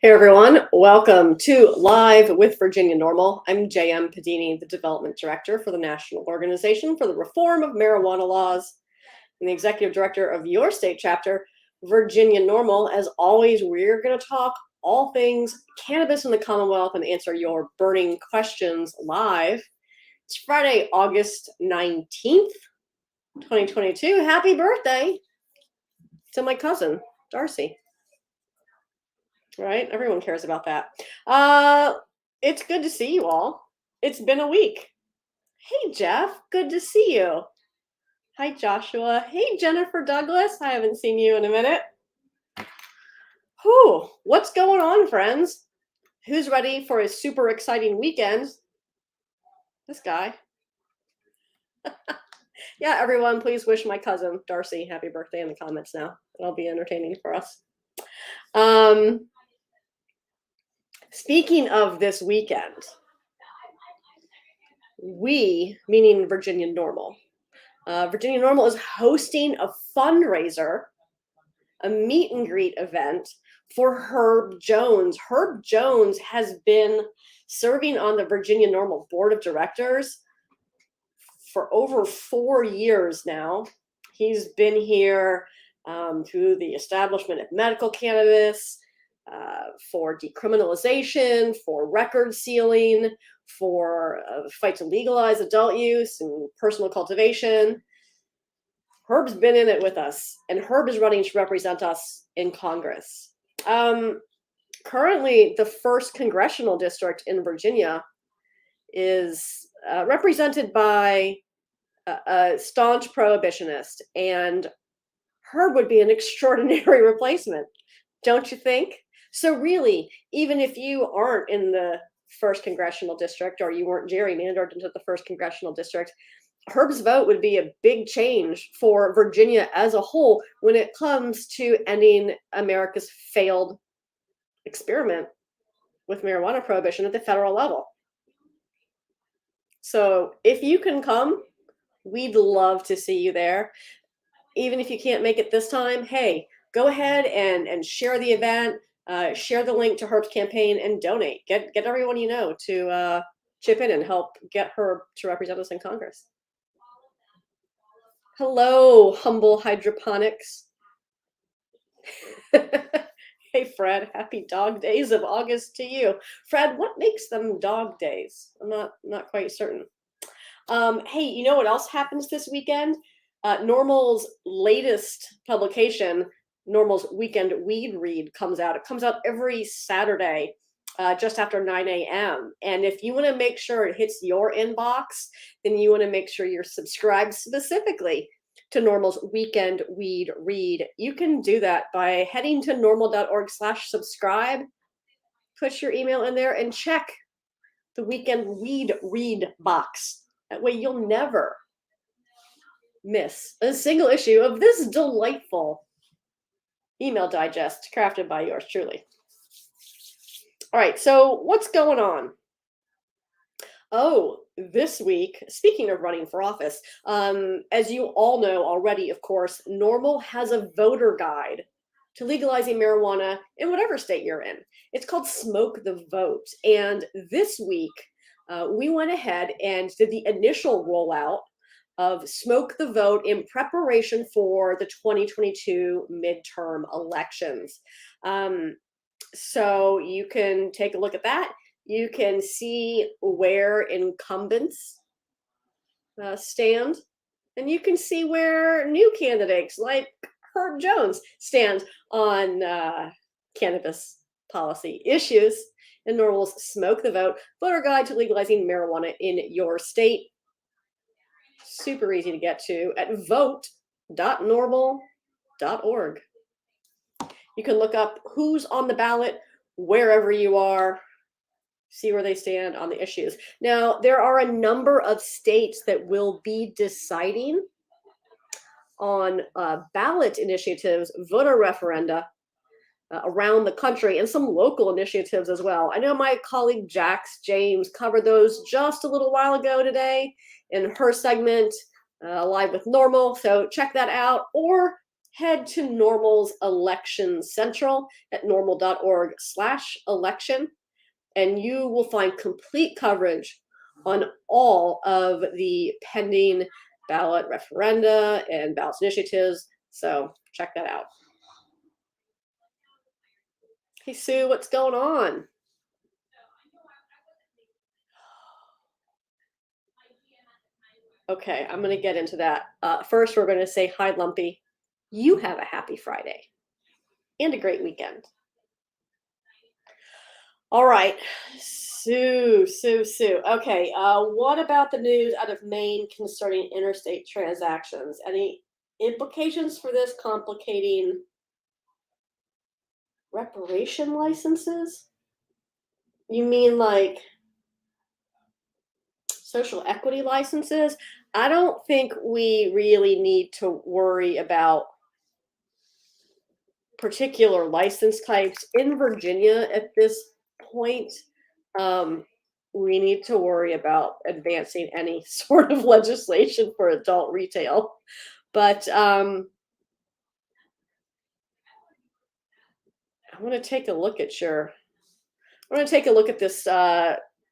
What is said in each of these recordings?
Hey everyone, welcome to Live with Virginia NORML. I'm J.M. Padini, the Development Director for the National Organization for the Reform of Marijuana Laws and the Executive Director of your state chapter, Virginia NORML. As always, we're going to talk all things cannabis in the Commonwealth and answer your burning questions live. It's Friday, August 19th, 2022. Happy birthday to my cousin, Darcy. Right? Everyone cares about that. It's good to see you all. It's been a week. Hey, Jeff. Good to see you. Hi, Joshua. Hey, Jennifer Douglas. I haven't seen you in a minute. Whew. What's going on, friends? Who's ready for a super exciting weekend? This guy. Yeah, everyone, please wish my cousin, Darcy, happy birthday in the comments now. It'll be entertaining for us. Speaking of this weekend, we, meaning Virginia NORML, Virginia NORML is hosting a fundraiser, a meet and greet event for Herb Jones. Herb Jones has been serving on the Virginia NORML Board of Directors for over 4 years now. He's been here through the establishment of medical cannabis, for decriminalization, for record sealing, for the fight to legalize adult use and personal cultivation. Herb's been in it with us, and Herb is running to represent us in Congress. Currently, the 1st Congressional District in Virginia is represented by a staunch prohibitionist, and Herb would be an extraordinary replacement, don't you think? So really, even if you aren't in the 1st Congressional District or you weren't gerrymandered into the 1st Congressional District, Herb's vote would be a big change for Virginia as a whole when it comes to ending America's failed experiment with marijuana prohibition at the federal level. So if you can come, we'd love to see you there. Even if you can't make it this time, hey, go ahead and share the event, share the link to Herb's campaign, and donate. Get everyone you know to chip in and help get Herb to represent us in Congress. Hello, humble hydroponics. Hey, Fred, happy dog days of August to you. Fred, what makes them dog days? I'm not quite certain. Hey, you know what else happens this weekend? NORML's latest publication, NORML's Weekend Weed Read, comes out. It comes out every Saturday, just after 9 a.m. And if you want to make sure it hits your inbox, then you want to make sure you're subscribed specifically to NORML's Weekend Weed Read. You can do that by heading to norml.org/subscribe, put your email in there, and check the Weekend Weed Read box. That way you'll never miss a single issue of this delightful email digest crafted by yours truly. All right, so what's going on? Oh, this week, speaking of running for office, as you all know already, of course, NORML has a voter guide to legalizing marijuana in whatever state you're in. It's called Smoke the Vote. And this week, we went ahead and did the initial rollout of Smoke the Vote in preparation for the 2022 midterm elections. So you can take a look at that. You can see where incumbents stand, and you can see where new candidates like Herb Jones stand on cannabis policy issues in NORML's Smoke the Vote voter guide to legalizing marijuana in your state. Super easy to get to at vote.norml.org. You can look up who's on the ballot wherever you are, see where they stand on the issues. Now, there are a number of states that will be deciding on ballot initiatives, voter referenda around the country, and some local initiatives as well. I know my colleague Jax James covered those just a little while ago today in her segment, Live with NORML. So check that out, or head to NORML's Election Central at norml.org/election, and you will find complete coverage on all of the pending ballot referenda and ballot initiatives. So check that out. Hey, Sue, what's going on? Okay, I'm going to get into that. First, we're going to say hi, Lumpy. You have a happy Friday and a great weekend. All right, Sue. Okay, what about the news out of Maine concerning interstate transactions? Any implications for this complicating reparation licenses? You mean like social equity licenses? I don't think we really need to worry about particular license types in Virginia at this point. We need to worry about advancing any sort of legislation for adult retail. But I want to take a look at this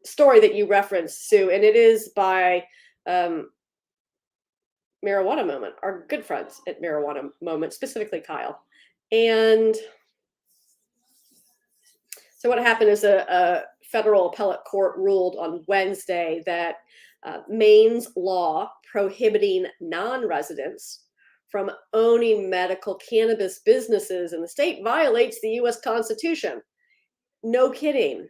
story that you referenced, Sue, and it is by Marijuana Moment, our good friends at Marijuana Moment, specifically Kyle. And so what happened is a federal appellate court ruled on Wednesday that Maine's law prohibiting non-residents from owning medical cannabis businesses in the state violates the U.S. Constitution. No kidding.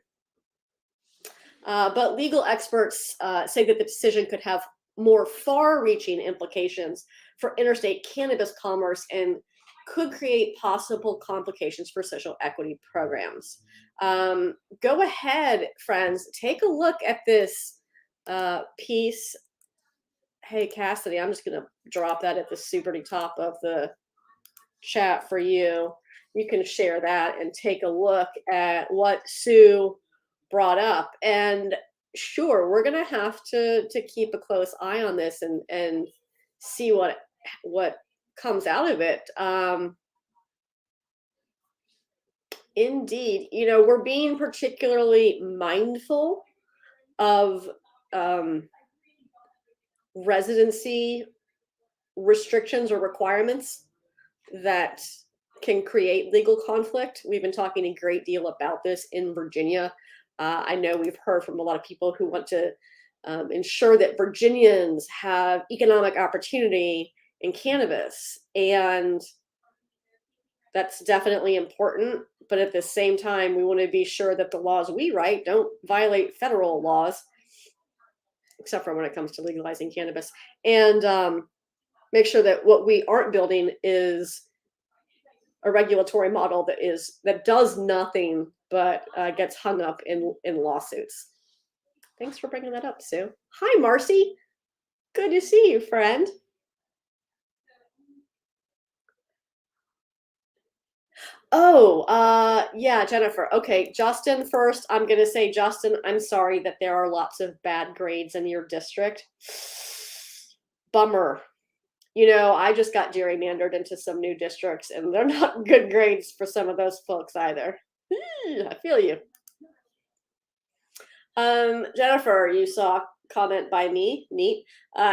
But legal experts say that the decision could have more far-reaching implications for interstate cannabis commerce and could create possible complications for social equity programs. Go ahead, friends, take a look at this piece. Hey, Cassidy, I'm just going to drop that at the super top of the chat for you. You can share that and take a look at what Sue brought up. And sure, we're going to have to keep a close eye on this and see what comes out of it. Indeed, we're being particularly mindful of residency restrictions or requirements that can create legal conflict. We've been talking a great deal about this in Virginia. I know we've heard from a lot of people who want to ensure that Virginians have economic opportunity in cannabis, and that's definitely important. But at the same time, we want to be sure that the laws we write don't violate federal laws, except for when it comes to legalizing cannabis, and make sure that what we aren't building is a regulatory model that does nothing but gets hung up in lawsuits. Thanks for bringing that up, Sue. Hi, Marcy. Good to see you, friend. Oh, yeah, Jennifer. Okay, Justin first. I'm going to say, Justin, I'm sorry that there are lots of bad grades in your district. Bummer. I just got gerrymandered into some new districts, and they're not good grades for some of those folks either. I feel you. Jennifer, you saw a comment by me, neat,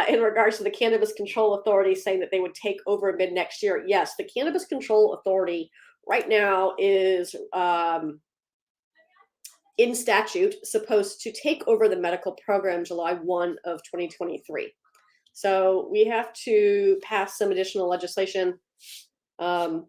in regards to the Cannabis Control Authority saying that they would take over mid next year. Yes, the Cannabis Control Authority right now is in statute supposed to take over the medical program July 1 of 2023. So we have to pass some additional legislation in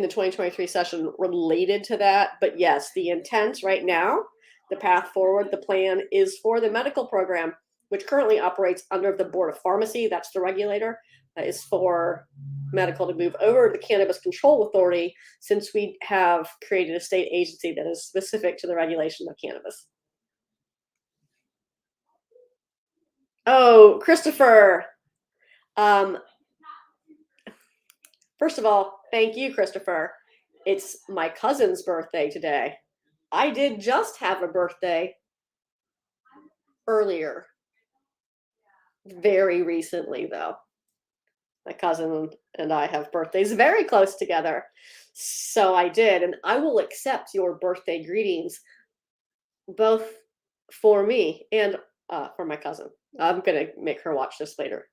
the 2023 session related to that. But yes, the intent right now, the path forward, the plan is for the medical program, which currently operates under the Board of Pharmacy. That's the regulator. That is for medical to move over to the Cannabis Control Authority, since we have created a state agency that is specific to the regulation of cannabis. Oh, Christopher. First of all, thank you, Christopher. It's my cousin's birthday today. I did just have a birthday earlier. Very recently, though. My cousin and I have birthdays very close together. So I did, and I will accept your birthday greetings both for me and for my cousin. I'm gonna make her watch this later.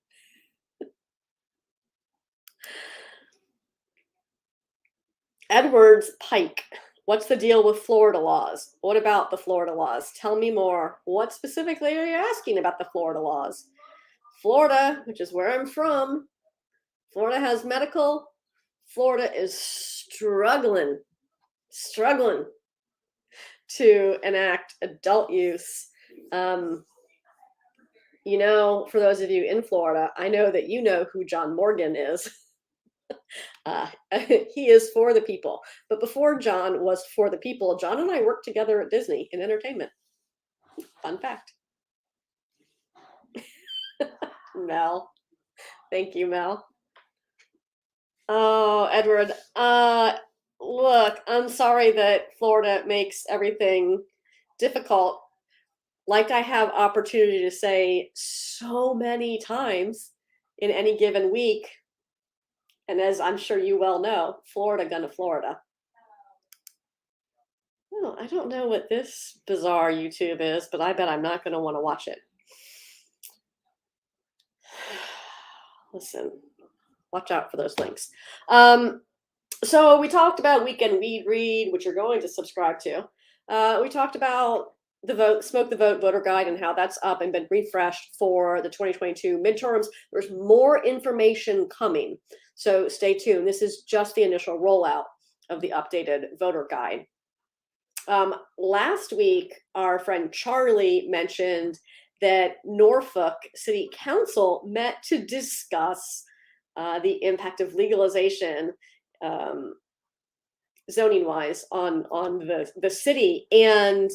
Edwards Pike. What's the deal with Florida laws? What about the Florida laws? Tell me more. What specifically are you asking about the Florida laws? Florida, which is where I'm from, Florida has medical. Florida is struggling to enact adult use. For those of you in Florida, I know that you know who John Morgan is. He is for the people. But before John was for the people, John and I worked together at Disney in entertainment. Fun fact. Mel. Thank you, Mel. Oh, Edward. Look, I'm sorry that Florida makes everything difficult. Like I have opportunity to say so many times in any given week, and as I'm sure you well know, Florida gonna Florida. Oh, I don't know what this bizarre YouTube is, but I bet I'm not gonna want to watch it. Listen, watch out for those links. So we talked about Weekend Weed Read, which you're going to subscribe to. We talked about the Smoke the Vote voter guide and how that's up and been refreshed for the 2022 midterms. There's more information coming, so stay tuned. This is just the initial rollout of the updated voter guide. Last week, our friend Charlie mentioned that Norfolk City Council met to discuss the impact of legalization zoning wise on the city, and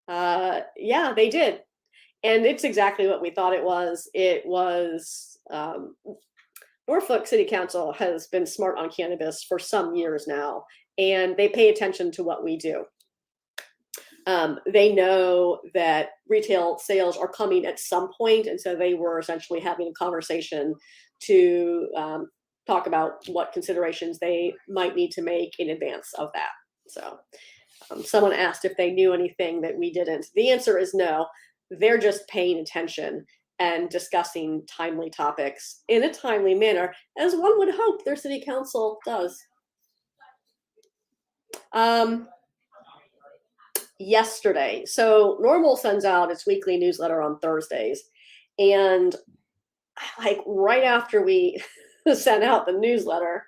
yeah, they did, and it's exactly what we thought it was. Norfolk City Council has been smart on cannabis for some years now, and they pay attention to what we do. They know that retail sales are coming at some point, and so they were essentially having a conversation to talk about what considerations they might need to make in advance of that. So someone asked if they knew anything that we didn't. The answer is no. They're just paying attention and discussing timely topics in a timely manner, as one would hope their city council does. Yesterday, so NORML sends out its weekly newsletter on Thursdays, and like right after we sent out the newsletter,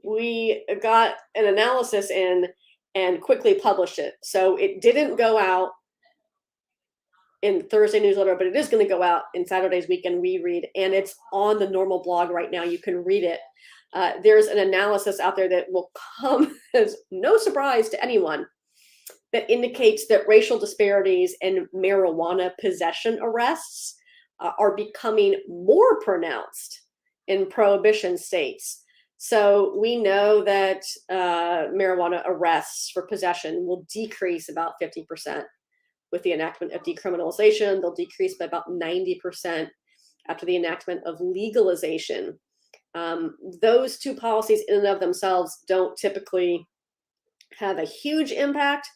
we got an analysis in and quickly published it. So it didn't go out in Thursday newsletter, but it is going to go out in Saturday's Weekend We Read, and it's on the NORML blog right now. You can read it. There's an analysis out there that will come as no surprise to anyone that indicates that racial disparities in marijuana possession arrests are becoming more pronounced in prohibition states. So we know that marijuana arrests for possession will decrease about 50% with the enactment of decriminalization. They'll decrease by about 90% after the enactment of legalization. Those two policies in and of themselves don't typically have a huge impact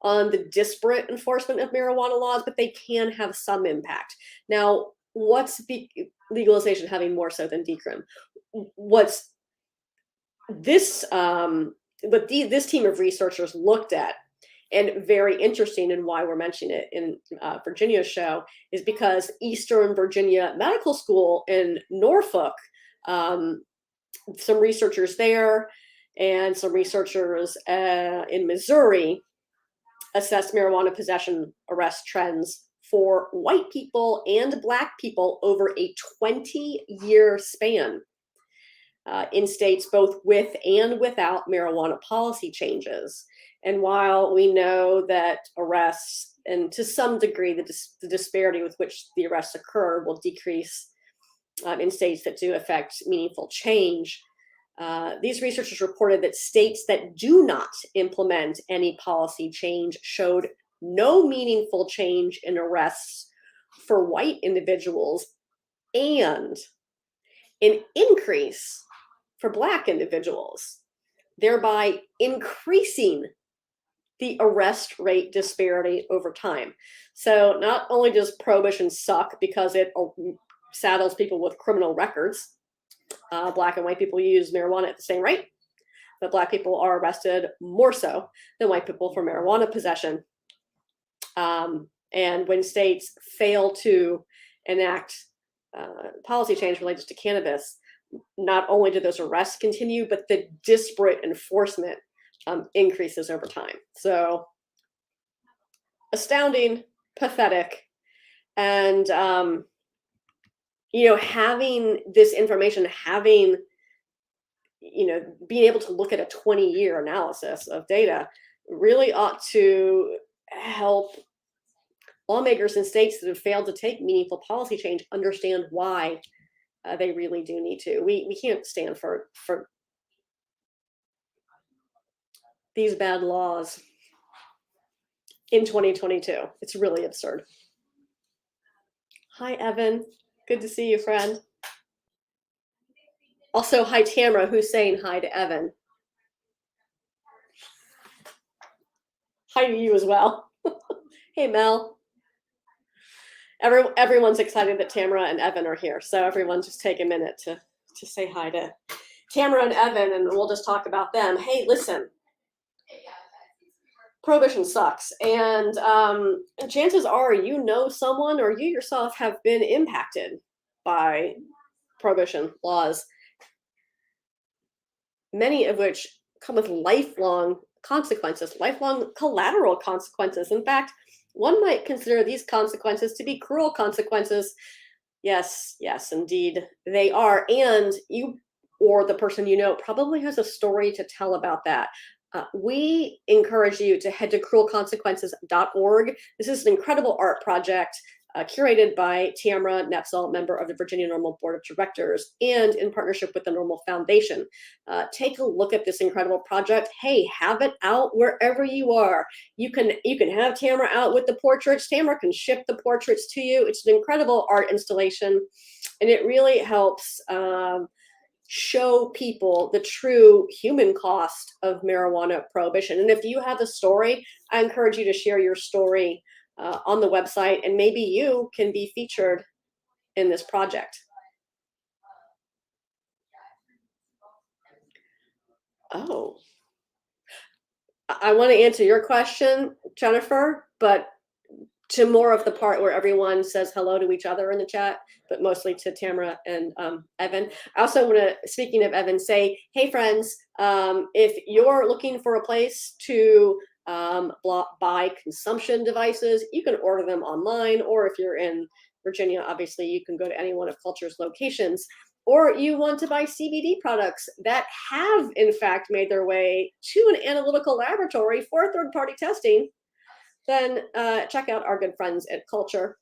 on the disparate enforcement of marijuana laws, but they can have some impact. Now, what's legalization having more so than decrim? What's this? What this team of researchers looked at, and very interesting, and why we're mentioning it in Virginia's show, is because Eastern Virginia Medical School in Norfolk, some researchers there and some researchers in Missouri assessed marijuana possession arrest trends for white people and Black people over a 20-year span in states both with and without marijuana policy changes. And while we know that arrests, and to some degree the disparity with which the arrests occur will decrease in states that do affect meaningful change, these researchers reported that states that do not implement any policy change showed no meaningful change in arrests for white individuals and an increase for Black individuals, thereby increasing the arrest rate disparity over time. So not only does prohibition suck because it saddles people with criminal records, Black and white people use marijuana at the same rate, but Black people are arrested more so than white people for marijuana possession. And when states fail to enact policy change related to cannabis, not only do those arrests continue, but the disparate enforcement increases over time. So astounding, pathetic, and having this information, having being able to look at a 20-year analysis of data really ought to help lawmakers in states that have failed to take meaningful policy change understand why they really do need to. We can't stand for these bad laws in 2022. It's really absurd. Hi, Evan. Good to see you, friend. Also, hi, Tamara, who's saying hi to Evan. Hi to you as well. Hey, Mel. Everyone's excited that Tamara and Evan are here. So everyone just take a minute to say hi to Tamara and Evan, and we'll just talk about them. Hey, listen, prohibition sucks. And chances are someone or you yourself have been impacted by prohibition laws, many of which come with lifelong consequences, lifelong collateral consequences. In fact, one might consider these consequences to be cruel consequences. Yes, indeed, they are. And you or the person probably has a story to tell about that. We encourage you to head to cruelconsequences.org. This is an incredible art project curated by Tamara Netzel, member of the Virginia NORML Board of Directors, and in partnership with the NORML Foundation. Take a look at this incredible project. Hey, have it out wherever you are. You can have Tamara out with the portraits. Tamara can ship the portraits to you. It's an incredible art installation, and it really helps show people the true human cost of marijuana prohibition. And if you have a story, I encourage you to share your story on the website, and maybe you can be featured in this project. Oh, I want to answer your question, Jennifer, but to more of the part where everyone says hello to each other in the chat, but mostly to Tamara and Evan. I also want to, speaking of Evan, say, hey friends, if you're looking for a place to buy consumption devices, you can order them online, or if you're in Virginia, obviously you can go to any one of Culture's locations, or you want to buy CBD products that have in fact made their way to an analytical laboratory for third-party testing, then check out our good friends at Culture.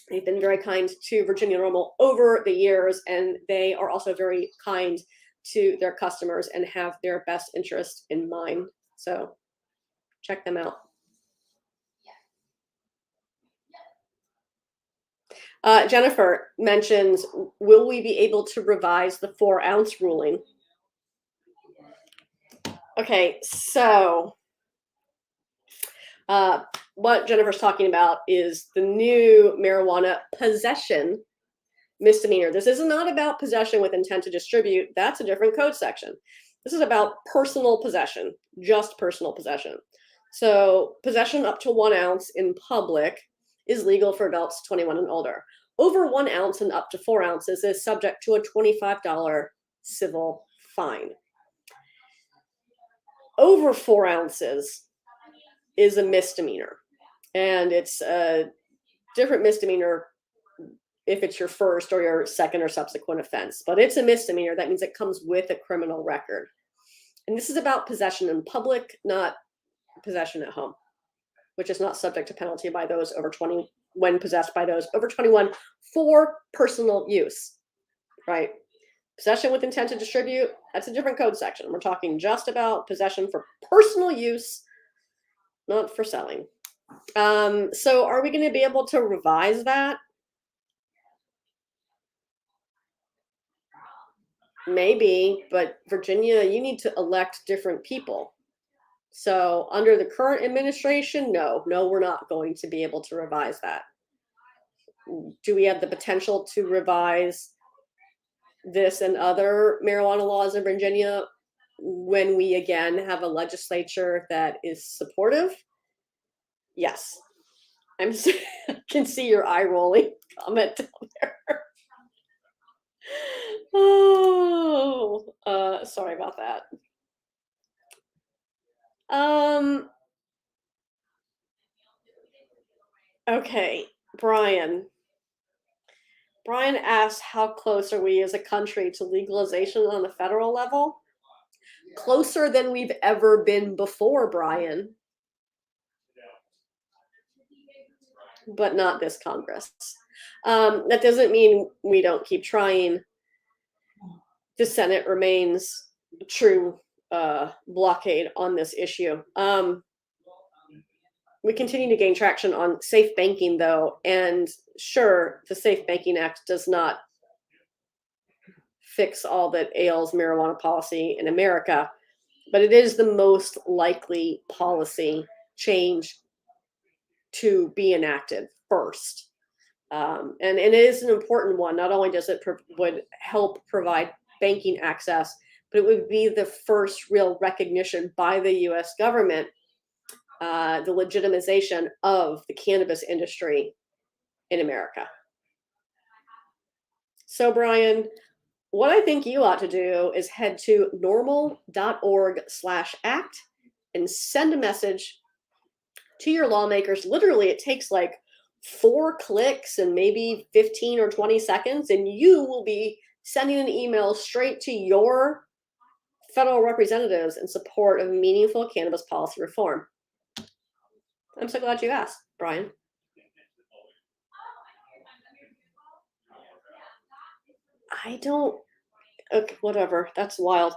They've been very kind to Virginia NORML over the years, and they are also very kind to their customers and have their best interest in mind. So check them out. Jennifer mentions, will we be able to revise the 4-ounce ruling? Okay, so what Jennifer's talking about is the new marijuana possession misdemeanor. This is not about possession with intent to distribute. That's a different code section. This is about personal possession, just personal possession. So possession up to 1 ounce in public is legal for adults 21 and older. Over 1 ounce and up to 4 ounces is subject to a $25 civil fine. Over 4 ounces is a misdemeanor, and it's a different misdemeanor if it's your first or your second or subsequent offense, but it's a misdemeanor. That means it comes with a criminal record. And this is about possession in public, not possession at home, which is not subject to penalty by those over 20 when possessed by those over 21 for personal use, right? Possession with intent to distribute, that's a different code section. We're talking just about possession for personal use, not for selling. So are we going to be able to revise that? Maybe, but Virginia, you need to elect different people. So under the current administration, no, we're not going to be able to revise that. Do we have the potential to revise this and other marijuana laws in Virginia when we again have a legislature that is supportive? Yes. I can see your eye rolling comment down there. Oh, sorry about that. Okay, Brian. Brian asks, how close are we as a country to legalization on the federal level? Closer than we've ever been before, Brian. But not this Congress. That doesn't mean we don't keep trying. The Senate remains true blockade on this issue. We continue to gain traction on safe banking, though, and sure, the Safe Banking Act does not fix all that ails marijuana policy in America, but it is the most likely policy change to be enacted first. And it is an important one. Not only does it would help provide banking access, but it would be the first real recognition by the U.S. government, the legitimization of the cannabis industry in America. So, Brian, what I think you ought to do is head to normal.org/act and send a message to your lawmakers. Literally, it takes like 4 clicks and maybe 15 or 20 seconds, and you will be sending an email straight to your federal representatives in support of meaningful cannabis policy reform. I'm so glad you asked, Brian. I don't. Okay, whatever. That's wild.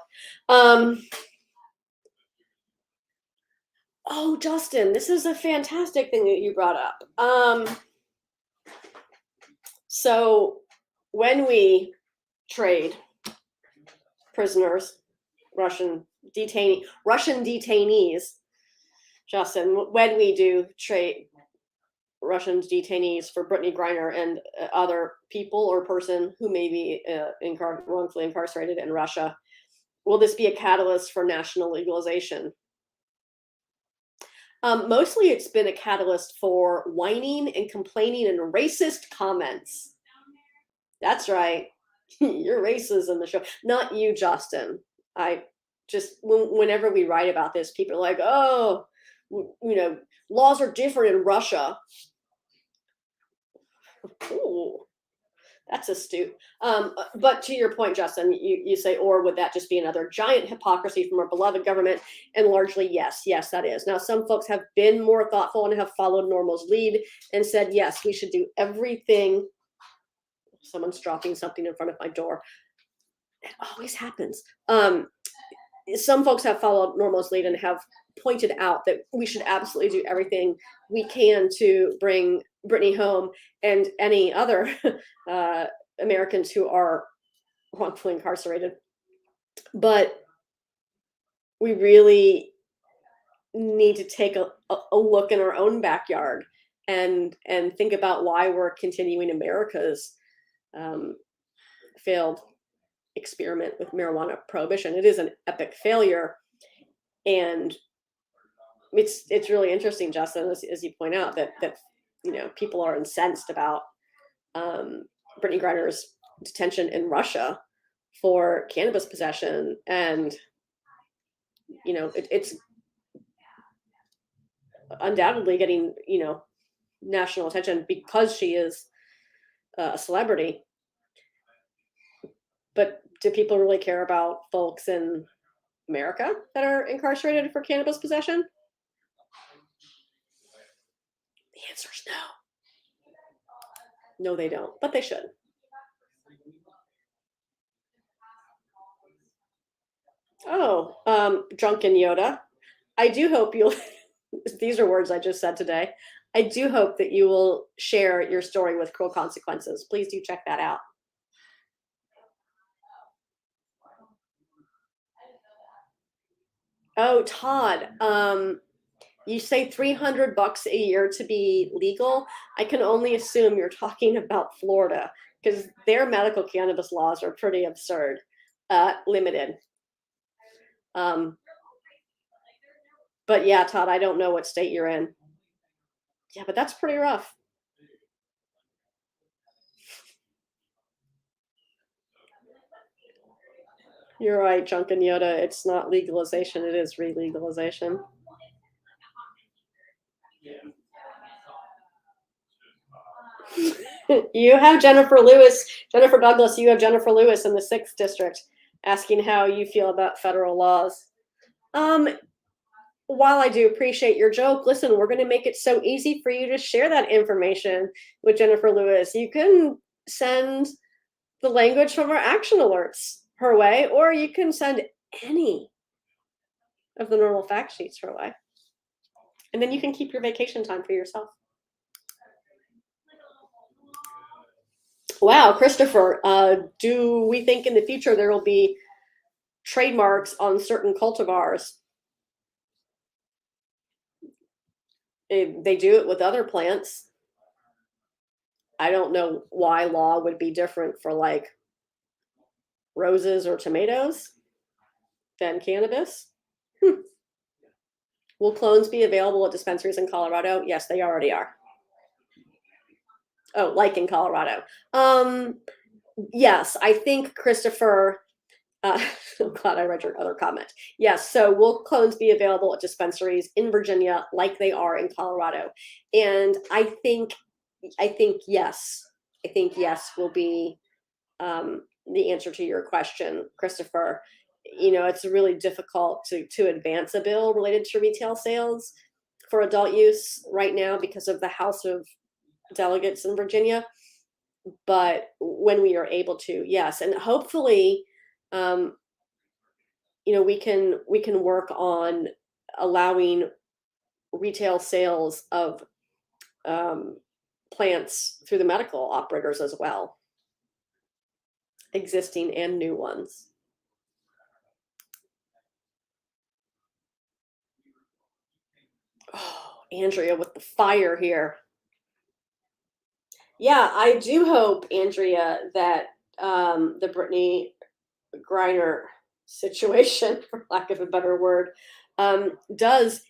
Oh, Justin, this is a fantastic thing that you brought up. So when we trade prisoners, Russian detainees, Justin, when we do trade Russian detainees for Brittany Griner and other people or person who may be wrongfully incarcerated in Russia, will this be a catalyst for national legalization? Mostly it's been a catalyst for whining and complaining and racist comments. That's right. You're racist in the show. Not you, Justin. I just, whenever we write about this, people are like, oh, laws are different in Russia. Ooh, that's astute. But to your point, Justin, you say, or would that just be another giant hypocrisy from our beloved government? And largely, yes, that is. Now, some folks have been more thoughtful and have followed NORML's lead and said, yes, we should do everything. Someone's dropping something in front of my door. It always happens. Some folks have followed NORML's lead and have pointed out that we should absolutely do everything we can to bring Brittany home and any other Americans who are wrongfully incarcerated. But we really need to take a look in our own backyard and think about why we're continuing America's failed experiment with marijuana prohibition. It is an epic failure, and it's really interesting, Justin, as you point out, that people are incensed about Brittany Griner's detention in Russia for cannabis possession, and it's undoubtedly getting national attention because she is a celebrity. But do people really care about folks in America that are incarcerated for cannabis possession? The answer is no. No, they don't, but they should. Oh, drunken Yoda. I do hope you'll, these are words I just said today. I do hope that you will share your story with Cruel Consequences. Please do check that out. Oh, Todd, you say $300 a year to be legal. I can only assume you're talking about Florida because their medical cannabis laws are pretty absurd, limited. Um, but yeah, Todd, I don't know what state you're in. Yeah, but that's pretty rough. You're right, Junkin Yoda. It's not legalization, it is re-legalization. You have Jennifer Douglas, you have Jennifer Lewis in the 6th district asking how you feel about federal laws. Um, while I do appreciate your joke, listen, we're going to make it so easy for you to share that information with Jennifer Lewis. You can send the language from our action alerts her way, or you can send any of the normal fact sheets her way. And then you can keep your vacation time for yourself. Wow, Christopher, do we think in the future there will be trademarks on certain cultivars? They do it with other plants. I don't know why law would be different for like roses or tomatoes than cannabis. Will clones be available at dispensaries in Colorado? Yes, they already are. Oh, like in Colorado. Yes, I think Christopher. I'm glad I read your other comment. Yes, so will clones be available at dispensaries in Virginia like they are in Colorado? And I think yes. I think yes will be the answer to your question, Christopher. You know, it's really difficult to advance a bill related to retail sales for adult use right now because of the House of Delegates in Virginia. But when we are able to, yes, and hopefully, um, you know, we can work on allowing retail sales of um, plants through the medical operators as well, existing and new ones. Oh, Andrea with the fire here. Yeah, I do hope, Andrea, that the Brittany Griner situation, for lack of a better word, does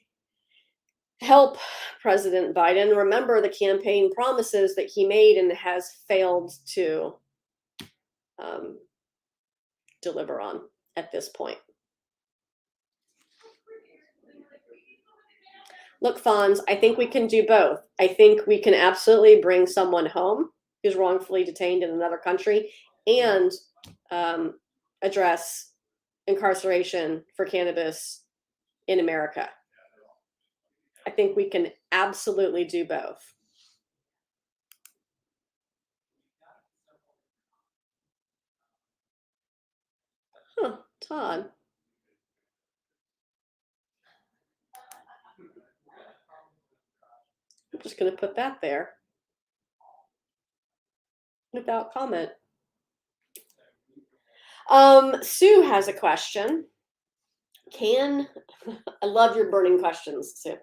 help President Biden remember the campaign promises that he made and has failed to um, deliver on at this point. Look, Fonz, I think we can do both. I think we can absolutely bring someone home who's wrongfully detained in another country and um, address incarceration for cannabis in America. I think we can absolutely do both. Huh, Todd. I'm just going to put that there without comment. Sue has a question. I love your burning questions, Sue.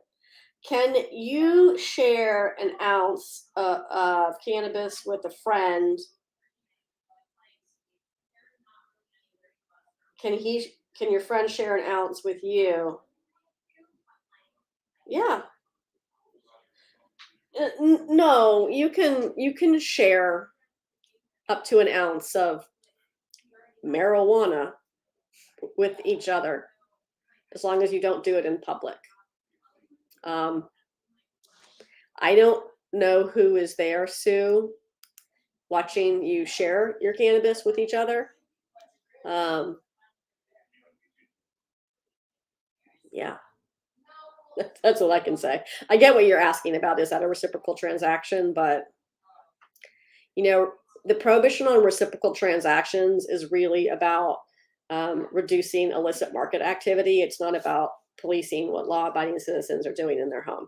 Can you share an ounce of cannabis with a friend? Can your friend share an ounce with you? Yeah. No, you can share up to an ounce of marijuana with each other as long as you don't do it in public. Um, I don't know who is there, Sue, watching you share your cannabis with each other. Um, yeah, that's what I can say. I get what you're asking about. Is that a reciprocal transaction? But, you know, the prohibition on reciprocal transactions is really about reducing illicit market activity. It's not about policing what law abiding citizens are doing in their home.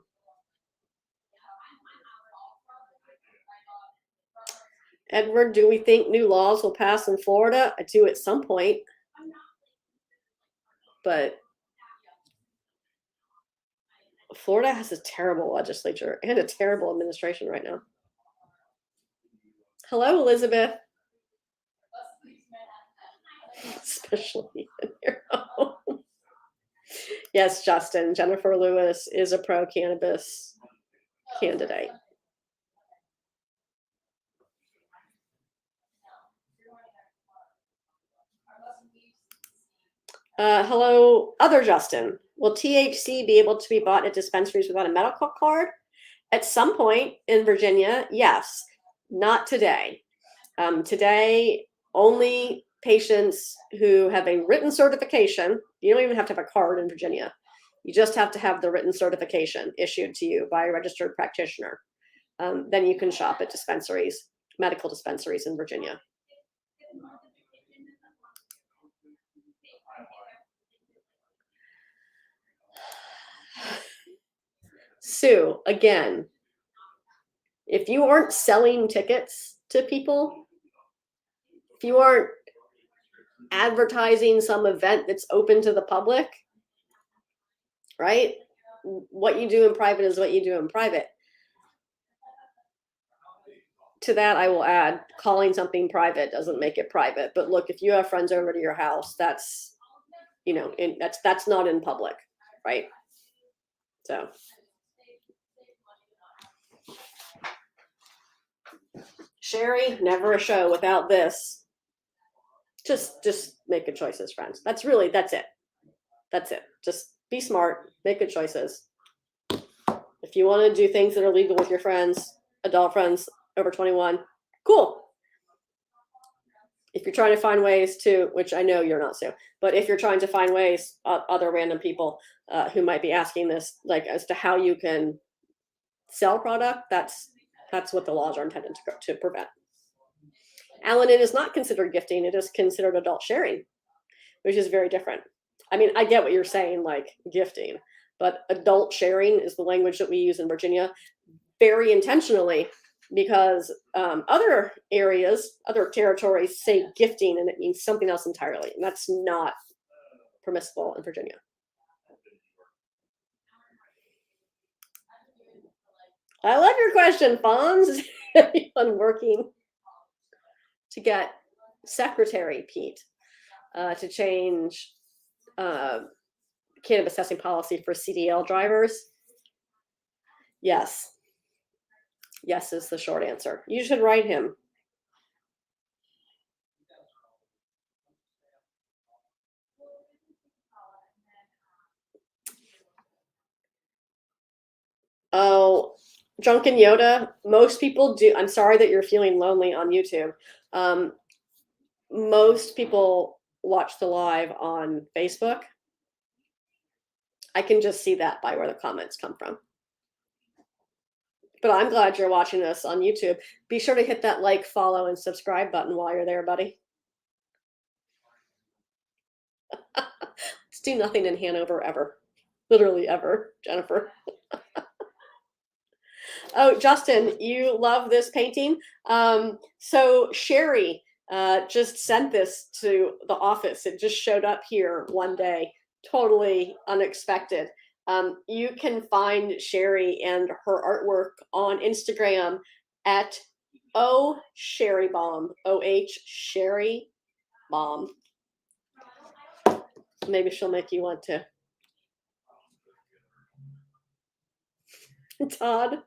Edward, do we think new laws will pass in Florida? I do at some point, but Florida has a terrible legislature and a terrible administration right now. Hello, Elizabeth. Especially in your home. Yes, Justin. Jennifer Lewis is a pro-cannabis candidate. Hello, other Justin. Will THC be able to be bought at dispensaries without a medical card? At some point in Virginia, yes. Not today. Today, only patients who have a written certification, you don't even have to have a card in Virginia. You just have to have the written certification issued to you by a registered practitioner. Then you can shop at dispensaries, medical dispensaries in Virginia. Sue, again, if you aren't selling tickets to people, if you aren't advertising some event that's open to the public, right? What you do in private is what you do in private. To that, I will add, calling something private doesn't make it private. But look, if you have friends over to your house, that's, you know, that's not in public, right? So. Sherry, never a show without this. Just make good choices, friends. That's it. That's it. Just be smart, make good choices. If you want to do things that are legal with your friends, adult friends over 21, cool. If you're trying to find ways to, which I know you're not, Sue, but if you're trying to find ways, other random people who might be asking this, like as to how you can sell product, that's what the laws are intended to prevent. Alan, it is not considered gifting. It is considered adult sharing, which is very different. I mean, I get what you're saying, like gifting, but adult sharing is the language that we use in Virginia very intentionally because other areas, other territories say gifting and it means something else entirely. And that's not permissible in Virginia. I love your question, Fonz. Anyone working to get Secretary Pete to change cannabis testing policy for CDL drivers? Yes. Yes is the short answer. You should write him. Oh, Drunken Yoda, most people do. I'm sorry that you're feeling lonely on YouTube. Most people watch the live on Facebook. I can just see that by where the comments come from. But I'm glad you're watching us on YouTube. Be sure to hit that like, follow, and subscribe button while you're there, buddy. Let's do nothing in Hanover ever. Literally ever, Jennifer. Oh, Justin, you love this painting. So Sherry just sent this to the office. It just showed up here one day, totally unexpected. You can find Sherry and her artwork on Instagram at @OSherryBomb, OH Sherry Bomb. Maybe she'll make you want to. Todd,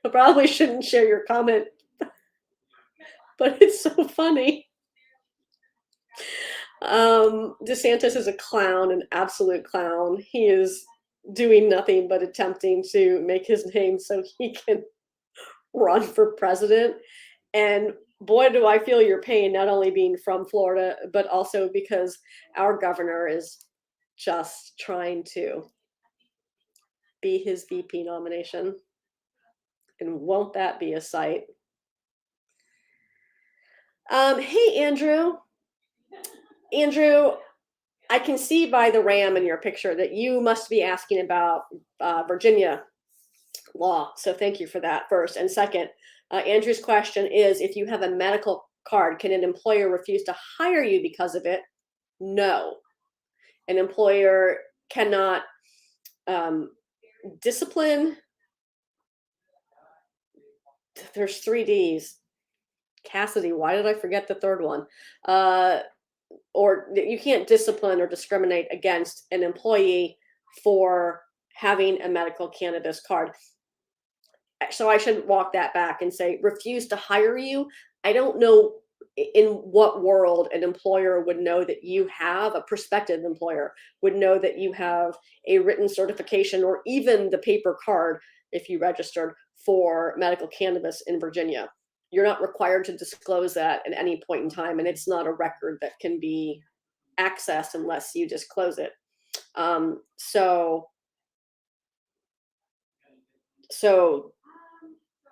I probably shouldn't share your comment, but it's so funny. DeSantis is a clown, an absolute clown. He is doing nothing but attempting to make his name so he can run for president. And boy, do I feel your pain, not only being from Florida, but also because our governor is just trying to be his VP nomination. And won't that be a sight? Hey, Andrew. Andrew, I can see by the RAM in your picture that you must be asking about Virginia law. So thank you for that first. And second, Andrew's question is, if you have a medical card, can an employer refuse to hire you because of it? No. An employer cannot discipline. There's 3 Ds. Cassidy, why did I forget the third one? Or you can't discipline or discriminate against an employee for having a medical cannabis card. So I should walk that back and say refuse to hire you. I don't know in what world an employer would know that you have, a prospective employer would know that you have a written certification or even the paper card if you registered for medical cannabis in Virginia. You're not required to disclose that at any point in time, and it's not a record that can be accessed unless you disclose it. So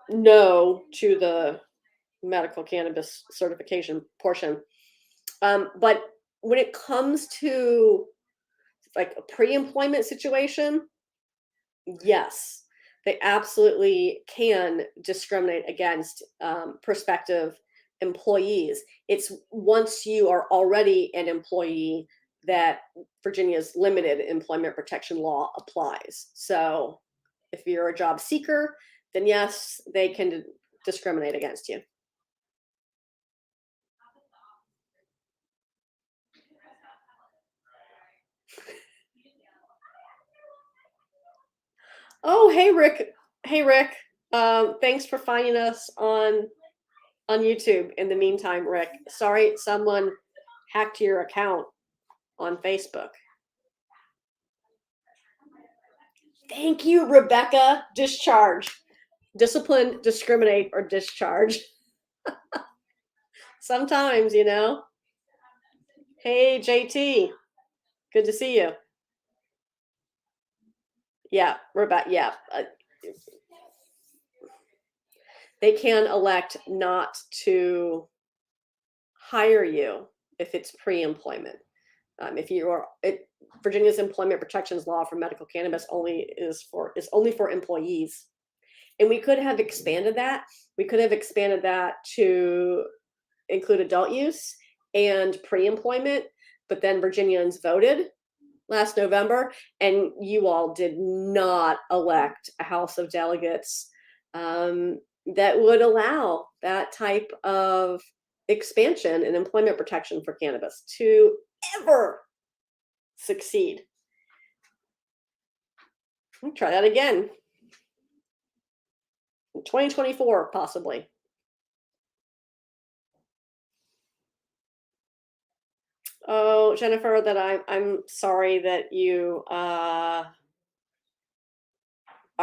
no to the medical cannabis certification portion. But when it comes to like a pre-employment situation, yes, they absolutely can discriminate against prospective employees. It's once you are already an employee that Virginia's limited employment protection law applies. So if you're a job seeker, then yes, they can discriminate against you. Oh, hey Rick. Hey Rick. Thanks for finding us on YouTube. In the meantime, Rick, sorry someone hacked your account on Facebook. Thank you, Rebecca. Discharge. Discipline, discriminate, or discharge. Sometimes, you know. Hey, JT. Good to see you. Yeah, Rebecca. Yeah. They can elect not to hire you if it's pre-employment. If you are, Virginia's employment protections law for medical cannabis is only for employees, and we could have expanded that. We could have expanded that to include adult use and pre-employment, but then Virginians voted last November, and you all did not elect a House of Delegates that would allow that type of expansion and employment protection for cannabis to ever succeed. Let me try that again. 2024, possibly. Oh, Jennifer, that I'm sorry that you are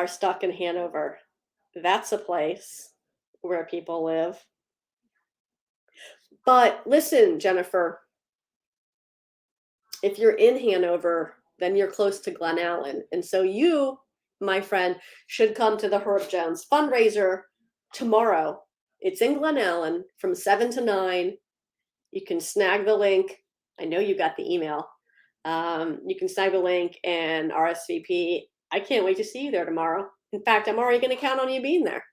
stuck in Hanover. That's a place where people live. But listen, Jennifer, if you're in Hanover, then you're close to Glen Allen. And so you, my friend, should come to the Herb Jones fundraiser tomorrow. It's in Glen Allen from 7 to 9. You can snag the link. I know you got the email. You can snag the link and RSVP. I can't wait to see you there tomorrow. In fact, I'm already going to count on you being there.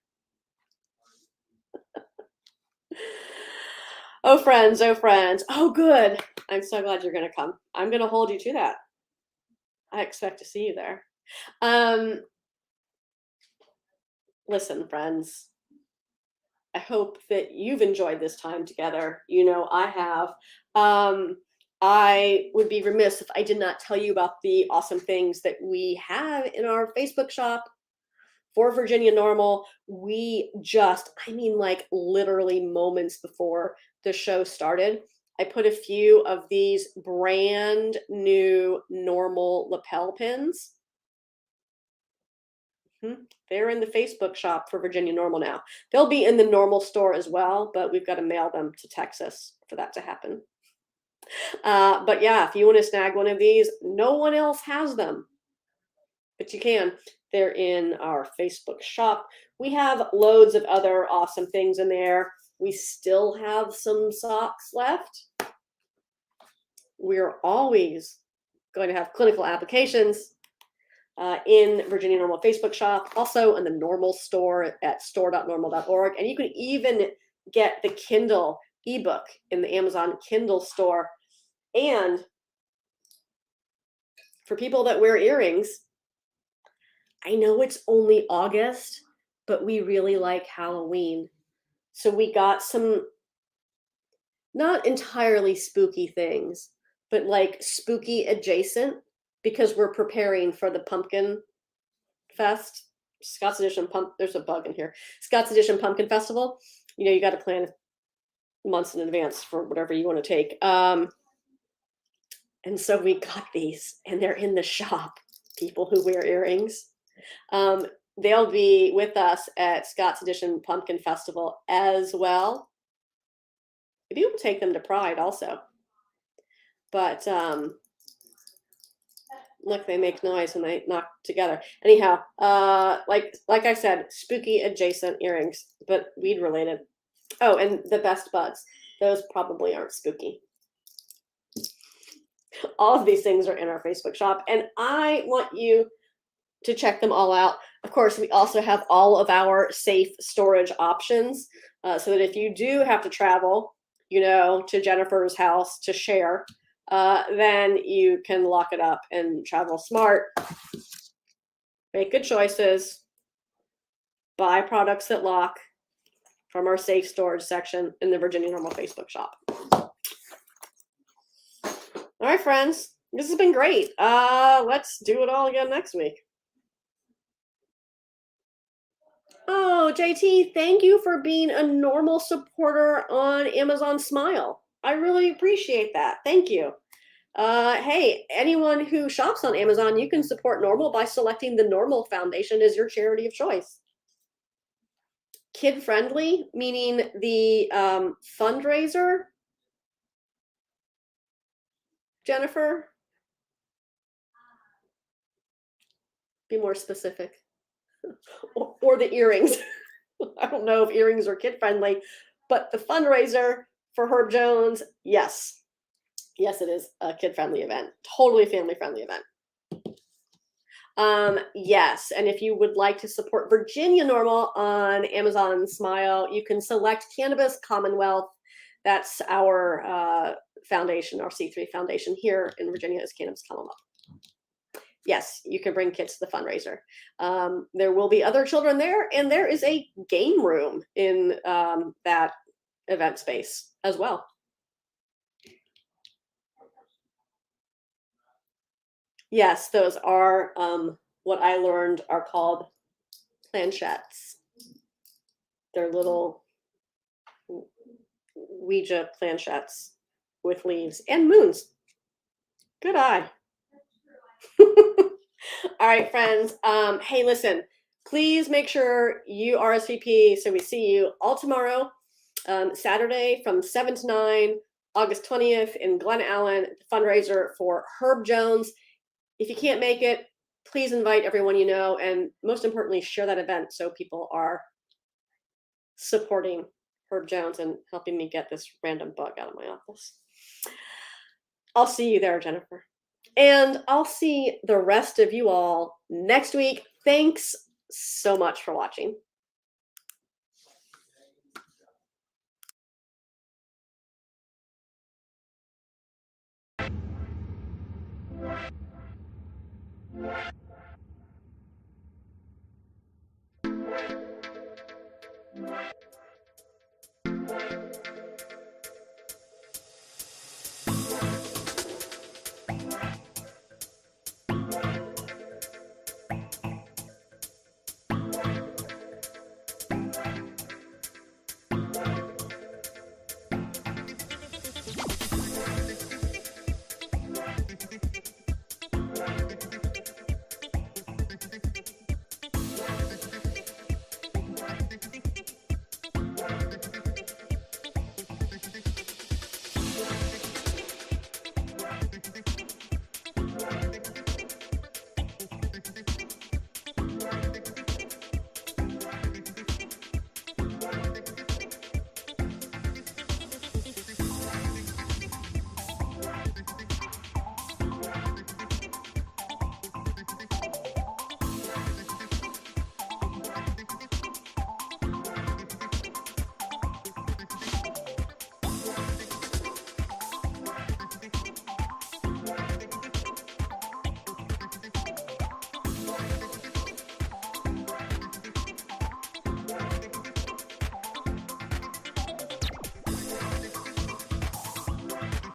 Oh, friends. Oh, friends. Oh, good. I'm so glad you're going to come. I'm going to hold you to that. I expect to see you there. Listen, friends, I hope that you've enjoyed this time together. You know, I have. I would be remiss if I did not tell you about the awesome things that we have in our Facebook shop for Virginia NORML. We just, I mean, like literally moments before the show started, I put a few of these brand new NORML lapel pins. They're in the Facebook shop for Virginia NORML now. They'll be in the NORML store as well, but we've got to mail them to Texas for that to happen. But yeah, if you want to snag one of these, no one else has them, but you can. They're in our Facebook shop. We have loads of other awesome things in there. We still have some socks left. We're always going to have clinical applications in Virginia NORML Facebook shop, also in the NORML store at store.norml.org. And you can even get the Kindle ebook in the Amazon Kindle store. And For people that wear earrings, I know it's only August, but we really like Halloween. So we got some not entirely spooky things, but like spooky adjacent because we're preparing for the Pumpkin Fest, Scott's Edition There's a bug in here. Scott's Edition Pumpkin Festival. You know, you got to plan months in advance for whatever you want to take. And so we got these, and they're in the shop. People who wear earrings. They'll be with us at Scott's Edition Pumpkin Festival as well. Maybe we'll take them to Pride also. But look, they make noise when they knock together. Anyhow, like I said, spooky adjacent earrings, but weed related. Oh, and the best buds. Those probably aren't spooky. All of these things are in our Facebook shop, and I want you to check them all out. Of course, we also have all of our safe storage options, so that if you do have to travel, you know, to Jennifer's house to share, then you can lock it up and travel smart. Make good choices. Buy products that lock from our safe storage section in the Virginia NORML Facebook shop. All right, friends, this has been great. Let's do it all again next week. Oh, JT, thank you for being a NORML supporter on Amazon Smile. I really appreciate that. Thank you. Hey, anyone who shops on Amazon, you can support NORML by selecting the NORML Foundation as your charity of choice. Kid-friendly, meaning the fundraiser, Jennifer? Be more specific. Or the earrings. I don't know if earrings are kid-friendly, but the fundraiser for Herb Jones, yes. Yes, it is a kid-friendly event. Totally family-friendly event. Yes, and if you would like to support Virginia NORML on Amazon Smile, you can select Cannabis Commonwealth. That's our foundation, our C3 foundation here in Virginia is Cannabis Commonwealth. Yes, you can bring kids to the fundraiser. There will be other children there, and there is a game room in that event space as well. Yes, those are what I learned are called planchettes. They're little Ouija planchettes with leaves and moons. Good eye. All right, friends. Hey, listen, please make sure you RSVP so we see you all tomorrow, Saturday from 7 to 9, August 20th in Glen Allen, fundraiser for Herb Jones. If you can't make it, please invite everyone you know, and most importantly, share that event so people are supporting Herb Jones and helping me get this random bug out of my office. I'll see you there, Jennifer. And I'll see the rest of you all next week. Thanks so much for watching.